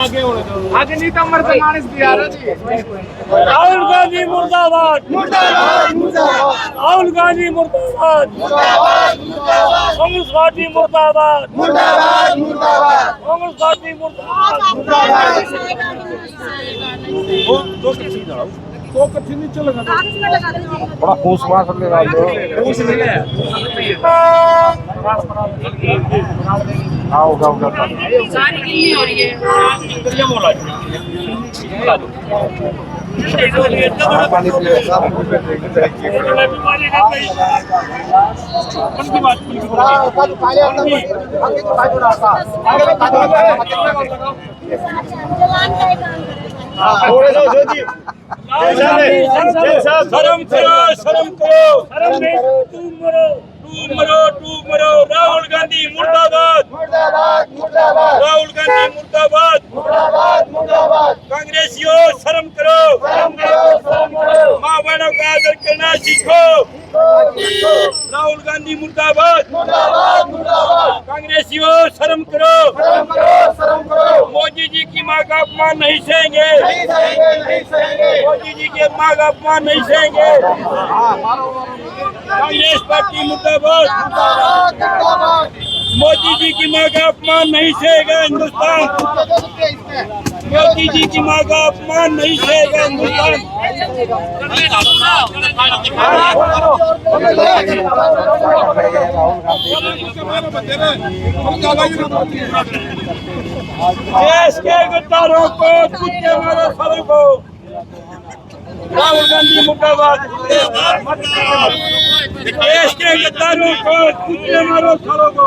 आगे नीतंबर से मानस दिया जी। राहुल गांधी मुर्दाबाद मुर्दाबाद मुर्दाबाद। राहुल गांधी मुर्दाबाद मुर्दाबाद मुर्दाबाद। कांग्रेस पार्टी मुर्दाबाद मुर्दाबाद मुर्दाबाद। कांग्रेस पार्टी मुर्दाबाद मुर्दाबाद। दो कथी नहीं चलेगा थोड़ा फूस मार कर लेगा कुछ नहीं है। आओ गाओ गाओ सारी गिल्ली हो रही है। पानी पी ले सब शर्म करो शर्म करो। तुम मरो। राहुल गांधी मुर्दाबाद मुर्दाबाद मुर्दाबाद। राहुल गांधी मुर्दाबाद मुर्दाबाद मुर्दाबाद। कांग्रेसियों शर्म करो। माँ बहनों का आदर करना सीखो। राहुल गांधी मुर्दाबाद मुर्दाबाद मुर्दाबाद। कांग्रेसियों शर्म करो। मोदी जी की माँ का अपमान नहीं सहेंगे। मोदी जी के माँ का अपमान नहीं सहेंगे। कांग्रेस पार्टी मुर्दाबाद। मोदी जी की माँ का अपमान नहीं सहेगा हिंदुस्तान। मोदी जी की माँ का अपमान नहीं सहेगा हिंदुस्तान। देश के गद्दारों को कुत्ते मारो सालों को। राहुल गांधी मुर्दाबाद। देश के गद्दारों को कुत्ते मारो सालों को।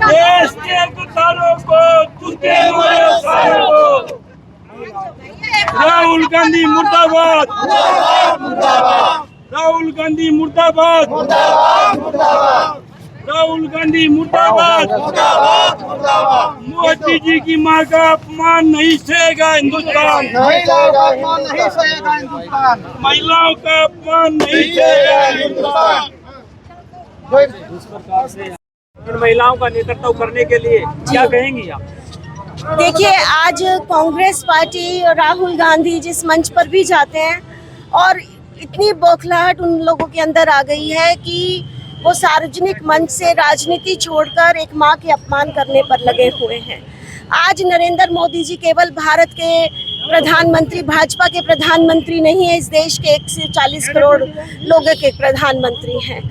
देश के गद्दारों को कुत्ते मारो सालों को। राहुल गांधी मुर्दाबाद। राहुल गांधी मुर्दाबाद। राहुल गांधी मुर्दाबाद। मोदी जी की माँ का अपमान नहीं सहेगा हिंदुस्तान। महिलाओं का अपमान नहीं सहेगा हिंदुस्तान। महिलाओं का नेतृत्व करने के लिए क्या कहेंगी आप? देखिए, आज कांग्रेस पार्टी और राहुल गांधी जिस मंच पर भी जाते हैं और इतनी बौखलाहट उन लोगों के अंदर आ गई है कि वो सार्वजनिक मंच से राजनीति छोड़कर एक मां के अपमान करने पर लगे हुए हैं। आज नरेंद्र मोदी जी केवल भारत के प्रधानमंत्री, भाजपा के प्रधानमंत्री नहीं है, इस देश के 140 करोड़ लोगों के प्रधानमंत्री हैं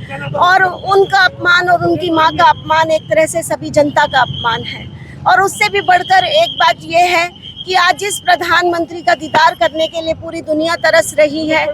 और उनका अपमान और उनकी मां का अपमान एक तरह से सभी जनता का अपमान है। और उससे भी बढ़कर एक बात यह है कि आज जिस प्रधानमंत्री का दीदार करने के लिए पूरी दुनिया तरस रही है,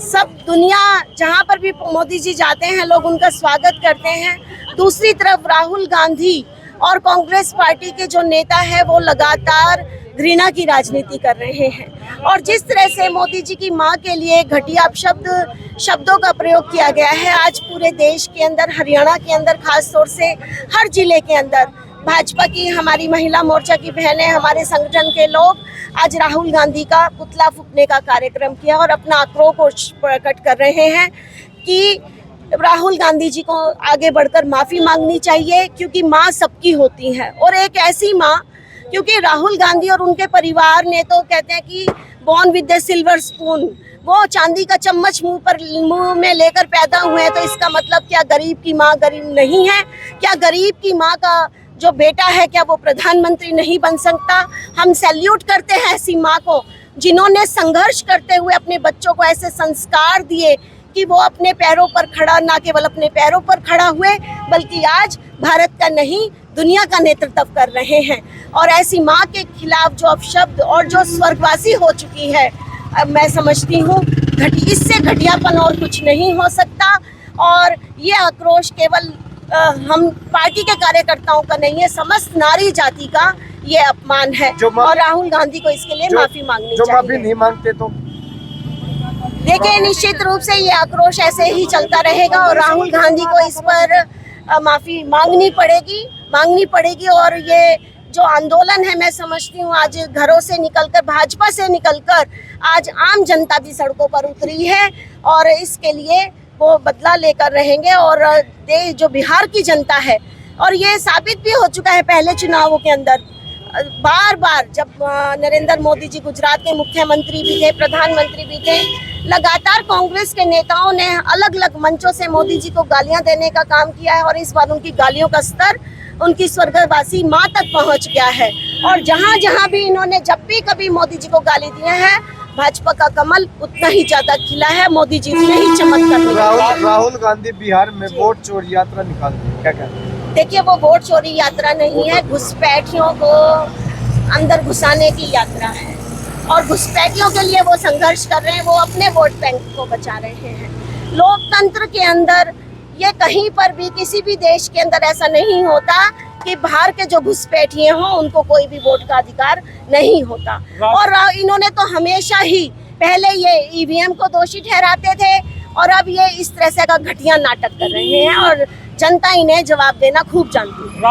सब दुनिया जहां पर भी मोदी जी जाते हैं लोग उनका स्वागत करते हैं। दूसरी तरफ राहुल गांधी और कांग्रेस पार्टी के जो नेता है वो लगातार घृणा की राजनीति कर रहे हैं और जिस तरह से मोदी जी की मां के लिए घटिया शब्दों का प्रयोग किया गया है, आज पूरे देश के अंदर, हरियाणा के अंदर खास तौर से हर जिले के अंदर भाजपा की, हमारी महिला मोर्चा की बहनें, हमारे संगठन के लोग आज राहुल गांधी का पुतला फूंकने का कार्यक्रम किया और अपना आक्रोश प्रकट कर रहे हैं कि राहुल गांधी जी को आगे बढ़कर माफ़ी मांगनी चाहिए क्योंकि माँ सबकी होती है और एक ऐसी माँ, क्योंकि राहुल गांधी और उनके परिवार ने तो कहते हैं कि born with the silver spoon, वो चांदी का चम्मच मुंह में लेकर पैदा हुए हैं। तो इसका मतलब क्या गरीब की माँ गरीब नहीं है? क्या गरीब की माँ का जो बेटा है क्या वो प्रधानमंत्री नहीं बन सकता? हम सैल्यूट करते हैं ऐसी माँ को जिन्होंने संघर्ष करते हुए अपने बच्चों को ऐसे संस्कार दिए कि वो अपने पैरों पर खड़ा, ना केवल अपने पैरों पर खड़ा हुए बल्कि आज भारत का नहीं दुनिया का नेतृत्व कर रहे हैं। और ऐसी माँ के खिलाफ जो अपशब्द और जो स्वर्गवासी हो चुकी है, मैं समझती हूँ इससे घटियापन और कुछ नहीं हो सकता। और ये आक्रोश केवल हम पार्टी के कार्यकर्ताओं का नहीं है, समस्त नारी जाति का ये अपमान है और राहुल गांधी को इसके लिए माफी मांगनी चाहिए। माफी नहीं मांगते तो देखिए, निश्चित रूप से ये आक्रोश ऐसे ही चलता रहेगा और राहुल गांधी को इस पर माफी मांगनी पड़ेगी। मांगनी पड़ेगी। और ये जो आंदोलन है, मैं समझती हूँ आज घरों से निकलकर, भाजपा से निकलकर आज आम जनता भी सड़कों पर उतरी है और इसके लिए वो बदला लेकर रहेंगे। और देश जो बिहार की जनता है, और ये साबित भी हो चुका है पहले चुनावों के अंदर, बार बार जब नरेंद्र मोदी जी गुजरात के मुख्यमंत्री भी थे, प्रधानमंत्री भी थे, लगातार कांग्रेस के नेताओं ने अलग अलग मंचों से मोदी जी को गालियां देने का काम किया है। और इस बार उनकी गालियों का स्तर उनकी स्वर्गवासी माँ तक पहुंच गया है। और जहां जहां भी इन्होंने जब भी कभी मोदी जी को गाली दिए हैं, भाजपा का कमल उतना ही ज्यादा खिला है, मोदी जी उतने ही चमत्कार। राहुल गांधी बिहार में वोट चोरी यात्रा निकाल रहे हैं, क्या कहते हैं? देखिए, वो वोट चोरी यात्रा नहीं है, घुसपैठियों को अंदर घुसाने की यात्रा है। और घुसपैठियों के लिए वो संघर्ष कर रहे हैं, वो अपने वोट बैंक को बचा रहे हैं। लोकतंत्र के अंदर ये कहीं पर भी, किसी भी देश के अंदर ऐसा नहीं होता कि बाहर के जो घुसपैठिए हों उनको कोई भी वोट का अधिकार नहीं होता। और इन्होंने तो हमेशा ही पहले ये ईवीएम को दोषी ठहराते थे और अब ये इस तरह से का घटिया नाटक कर रहे हैं और जनता इन्हें जवाब देना खूब जानती है।